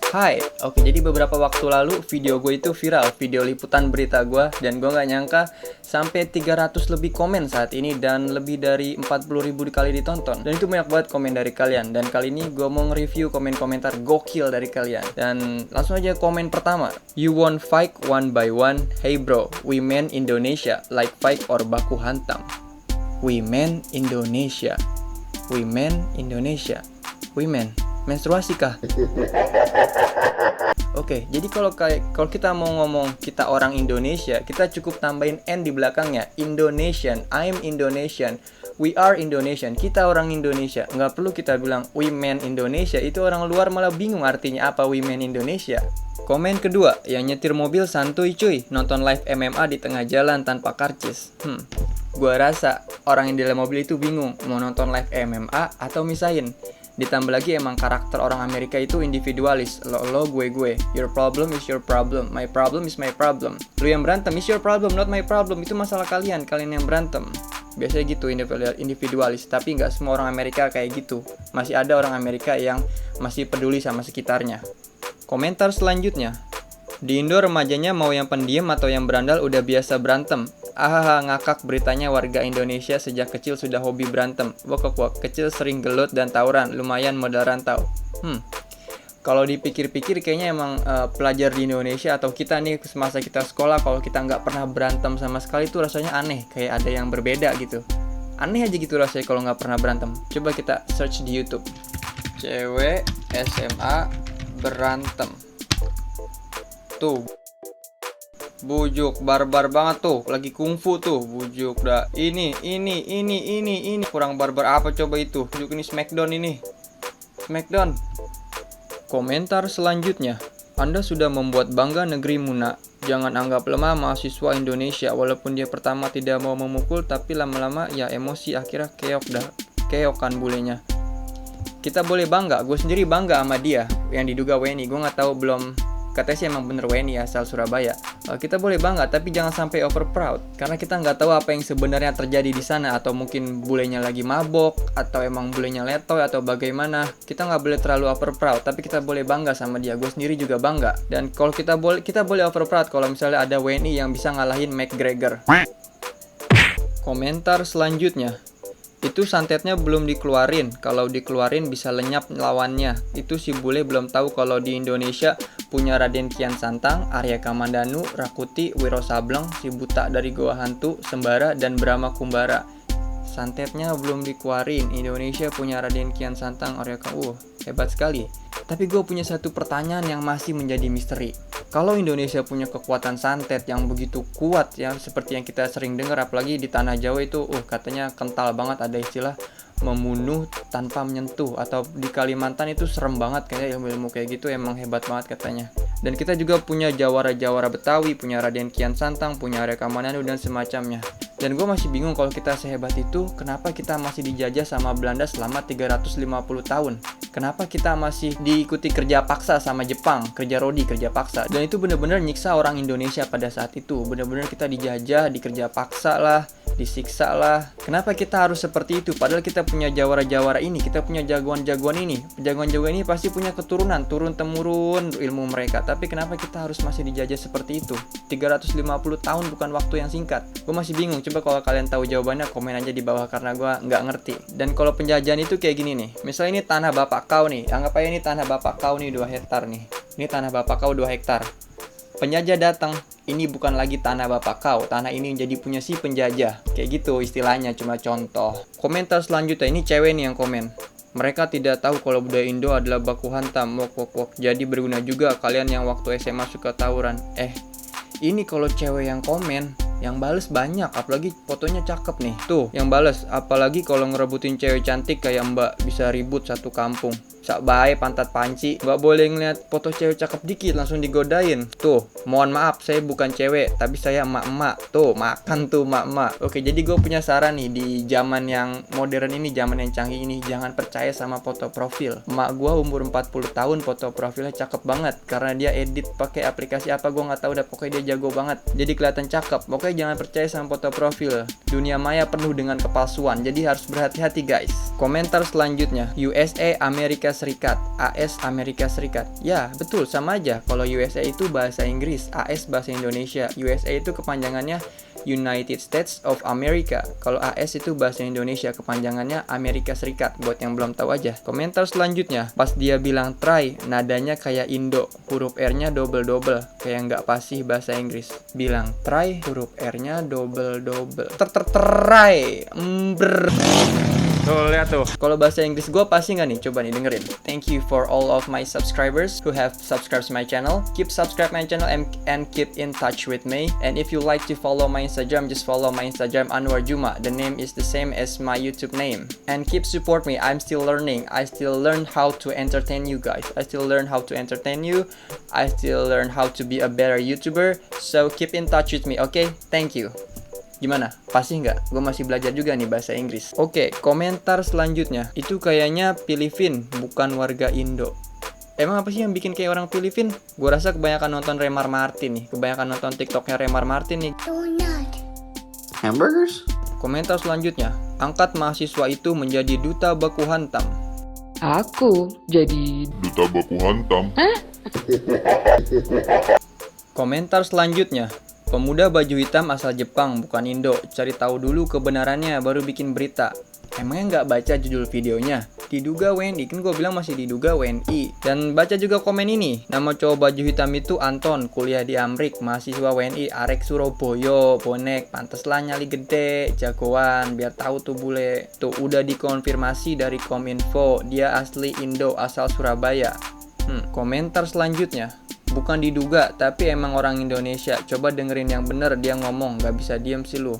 Hai, oke, jadi beberapa waktu lalu video gue itu viral, video liputan berita gue, dan gue nggak nyangka sampai 300 lebih komen saat ini dan lebih dari 40.000 kali ditonton. Dan itu banyak banget komen dari kalian. Dan kali ini gue mau nge-review komen-komentar gokil dari kalian. Dan langsung aja komen pertama. You won't fight one by one. Hey bro, women Indonesia like fight or baku hantam. Women Indonesia. Women Indonesia. Women. Menstruasi kah? Oke, jadi kalau kita mau ngomong kita orang Indonesia, kita cukup tambahin N di belakangnya. Indonesian, I'm Indonesian, we are Indonesian, kita orang Indonesia. Nggak perlu kita bilang women Indonesia, itu orang luar malah bingung artinya apa women Indonesia. Komen kedua, yang nyetir mobil santuy cuy, nonton live MMA di tengah jalan tanpa karcis. Gua rasa orang yang di dalam mobil itu bingung mau nonton live MMA atau misahin. Ditambah lagi emang karakter orang Amerika itu individualis. Lo gue. Your problem is your problem. My problem is my problem. Lu yang berantem is your problem, not my problem. Itu masalah kalian yang berantem. Biasanya gitu individualis. Tapi nggak semua orang Amerika kayak gitu. Masih ada orang Amerika yang masih peduli sama sekitarnya. Komentar selanjutnya. Di Indo remajanya mau yang pendiam atau yang berandal udah biasa berantem. Ngakak beritanya warga Indonesia sejak kecil sudah hobi berantem. Wok, kecil sering gelut dan tawuran, lumayan modal rantau. Kalau dipikir-pikir kayaknya emang pelajar di Indonesia atau kita nih semasa kita sekolah, kalau kita nggak pernah berantem sama sekali itu rasanya aneh, kayak ada yang berbeda gitu. Aneh aja gitu rasanya kalau nggak pernah berantem. Coba kita search di YouTube. Cewek SMA berantem. Tuh. Bujuk, barbar banget tuh, lagi kungfu tuh, bujuk dah. Ini kurang barbar apa coba itu? Bujuk ini Smackdown ini. Smackdown. Komentar selanjutnya. Anda sudah membuat bangga negeri Muna. Jangan anggap lemah mahasiswa Indonesia. Walaupun dia pertama tidak mau memukul, tapi lama-lama ya emosi akhirnya keokan bulenya. Kita boleh bangga, gue sendiri bangga sama dia yang diduga WNI. Gue nggak tahu belum. Katanya sih emang bener WNI asal Surabaya. Kita boleh bangga, tapi jangan sampai over proud. Karena kita nggak tahu apa yang sebenarnya terjadi di sana. Atau mungkin bulenya lagi mabok, atau emang bulenya letoy, atau bagaimana. Kita nggak boleh terlalu over proud, tapi kita boleh bangga sama dia. Gue sendiri juga bangga. Dan kalau kita boleh over proud kalau misalnya ada WNI yang bisa ngalahin McGregor. Komentar selanjutnya. Itu santetnya belum dikeluarin. Kalau dikeluarin bisa lenyap lawannya. Itu si bule belum tahu kalau di Indonesia punya Raden Kian Santang, Arya Kamandanu, Rakuti, Wiro Sableng, si buta dari Goa Hantu, Sembara, dan Brahma Kumbara. Santetnya belum dikeluarin. Indonesia punya Raden Kian Santang, Arya Kamandanu. Hebat sekali. Tapi gue punya satu pertanyaan yang masih menjadi misteri. Kalau Indonesia punya kekuatan santet yang begitu kuat ya, seperti yang kita sering dengar, apalagi di tanah Jawa itu katanya kental banget, ada istilah membunuh tanpa menyentuh, atau di Kalimantan itu serem banget kayaknya ilmu-ilmu kayak gitu, emang hebat banget katanya. Dan kita juga punya jawara-jawara Betawi, punya Raden Kian Santang, punya Arya Kamandanu dan semacamnya. Dan gue masih bingung kalau kita sehebat itu, kenapa kita masih dijajah sama Belanda selama 350 tahun? Kenapa kita masih diikuti kerja paksa sama Jepang, kerja rodi, kerja paksa? Dan itu benar-benar nyiksa orang Indonesia pada saat itu. Benar-benar kita dijajah, dikerja paksa lah, disiksa lah. Kenapa kita harus seperti itu? Padahal kita punya jawara-jawara ini, kita punya jagoan-jagoan ini. Jagoan-jagoan ini pasti punya keturunan, turun-temurun ilmu mereka. Tapi kenapa kita harus masih dijajah seperti itu? 350 tahun bukan waktu yang singkat. Gue masih bingung. Coba kalau kalian tahu jawabannya, komen aja di bawah karena gue nggak ngerti. Dan kalau penjajahan itu kayak gini nih. Misalnya ini tanah bapak kau nih. Anggap aja ini tanah bapak kau nih 2 hektar nih. Ini tanah bapak kau 2 hektar. Penjajah datang. Ini bukan lagi tanah bapak kau. Tanah ini menjadi punya si penjajah. Kayak gitu istilahnya, cuma contoh. Komentar selanjutnya, ini cewek nih yang komen. Mereka tidak tahu kalau budaya Indo adalah baku hantam. Wok. Jadi berguna juga kalian yang waktu SMA suka tawuran. Ini kalau cewek yang komen, yang bales banyak, apalagi fotonya cakep nih. Tuh, yang bales, apalagi kalau ngerebutin cewek cantik kayak Mbak, bisa ribut satu kampung. Sak bae pantat panci, nggak boleh ngeliat foto cewek cakep dikit langsung digodain. Tuh, mohon maaf saya bukan cewek, tapi saya emak-emak. Tuh, makan tuh emak-emak. Oke, jadi gue punya saran nih, di zaman yang modern ini, zaman yang canggih ini, jangan percaya sama foto profil. Emak gue umur 40 tahun, foto profilnya cakep banget, karena dia edit pakai aplikasi apa gue nggak tahu, pokoknya dia jago banget. Jadi kelihatan cakep. Oke, Pokoknya jangan percaya sama foto profil. Dunia maya penuh dengan kepalsuan, jadi harus berhati-hati guys. Komentar selanjutnya, USA Amerika Serikat, AS Amerika Serikat. Ya, betul, sama aja. Kalau USA itu bahasa Inggris, AS bahasa Indonesia. USA itu kepanjangannya United States of America. Kalau AS itu bahasa Indonesia, kepanjangannya Amerika Serikat. Buat yang belum tahu aja. Komentar selanjutnya, pas dia bilang try, nadanya kayak Indo, huruf R-nya double-double, kayak nggak fasih bahasa Inggris. Bilang try, huruf R-nya double-double. Try. Tuh, lihat tuh. Kalau bahasa Inggris gue pasti nggak nih? Coba nih dengerin. Thank you for all of my subscribers who have subscribed my channel. Keep subscribe my channel and keep in touch with me. And if you like to follow my Instagram, just follow my Instagram Anwar Juma. The name is the same as my YouTube name. And keep support me. I'm still learning. I still learn how to entertain you guys. I still learn how to entertain you. I still learn how to be a better YouTuber. So keep in touch with me, okay? Thank you. Gimana? Pasti nggak? Gue masih belajar juga nih bahasa Inggris. Oke, komentar selanjutnya. Itu kayaknya Filipin, bukan warga Indo. Emang apa sih yang bikin kayak orang Filipin? Gue rasa kebanyakan nonton Remar Martin nih. Kebanyakan nonton TikToknya Remar Martin nih. Donut. Hamburgers? Komentar selanjutnya. Angkat mahasiswa itu menjadi duta baku hantam. Aku jadi Duta baku hantam. Komentar selanjutnya. Pemuda baju hitam asal Jepang, bukan Indo. Cari tahu dulu kebenarannya, baru bikin berita. Emangnya nggak baca judul videonya? Diduga WNI, kan gue bilang masih diduga WNI. Dan baca juga komen ini. Nama cowok baju hitam itu Anton, kuliah di Amrik, mahasiswa WNI, Arek Surabaya, bonek, pantes lah nyali gede, jagoan, biar tahu tuh bule. Tuh udah dikonfirmasi dari Kominfo, dia asli Indo, asal Surabaya. Komentar selanjutnya. Bukan diduga, tapi emang orang Indonesia. Coba dengerin yang bener, dia ngomong, gak bisa diem sih lu.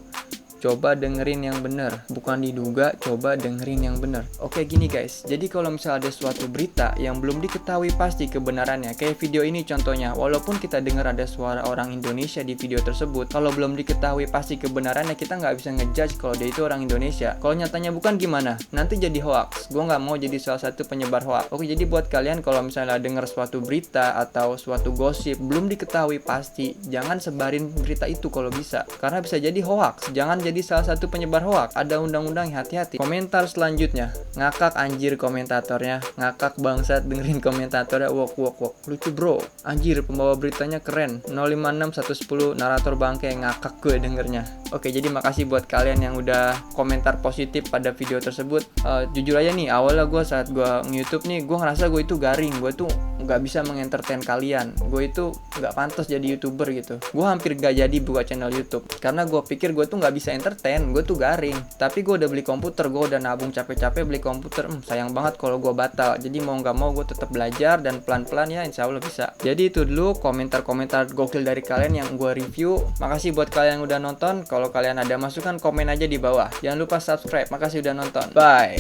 Coba dengerin yang bener, bukan diduga, coba dengerin yang bener. Oke gini guys, jadi kalau misalnya ada suatu berita yang belum diketahui pasti kebenarannya, kayak video ini contohnya, walaupun kita dengar ada suara orang Indonesia di video tersebut, kalau belum diketahui pasti kebenarannya, kita nggak bisa ngejudge kalau dia itu orang Indonesia. Kalau nyatanya bukan gimana? Nanti jadi hoax. Gue nggak mau jadi salah satu penyebar hoax. Oke, jadi buat kalian kalau misalnya dengar suatu berita atau suatu gosip belum diketahui pasti, jangan sebarin berita itu kalau bisa, karena bisa jadi hoax. Jangan jadi salah satu penyebar hoax. Ada undang-undang, hati-hati. Komentar selanjutnya. Ngakak anjir komentatornya. Ngakak bangsat dengerin komentatornya. Wok. Lucu bro. Anjir pembawa beritanya keren. 056 110 narator bangke, ngakak gue dengernya. Oke, jadi makasih buat kalian yang udah komentar positif pada video tersebut. Jujur aja nih, awalnya gue saat gue nge-YouTube nih, gue ngerasa gue itu garing. Gue tuh nggak bisa mengentertain kalian. Gue itu nggak pantas jadi YouTuber gitu. Gue hampir gak jadi buka channel YouTube karena gue pikir gue tuh nggak bisa entertain, gue tuh garing. Tapi gue udah beli komputer, gue udah nabung capek-capek beli komputer. Sayang banget kalau gue batal. Jadi mau nggak mau gue tetap belajar dan pelan-pelan ya insya Allah bisa. Jadi itu dulu komentar-komentar gokil dari kalian yang gue review. Makasih buat kalian yang udah nonton. Kalau kalian ada masukan komen aja di bawah. Jangan lupa subscribe. Makasih udah nonton. Bye.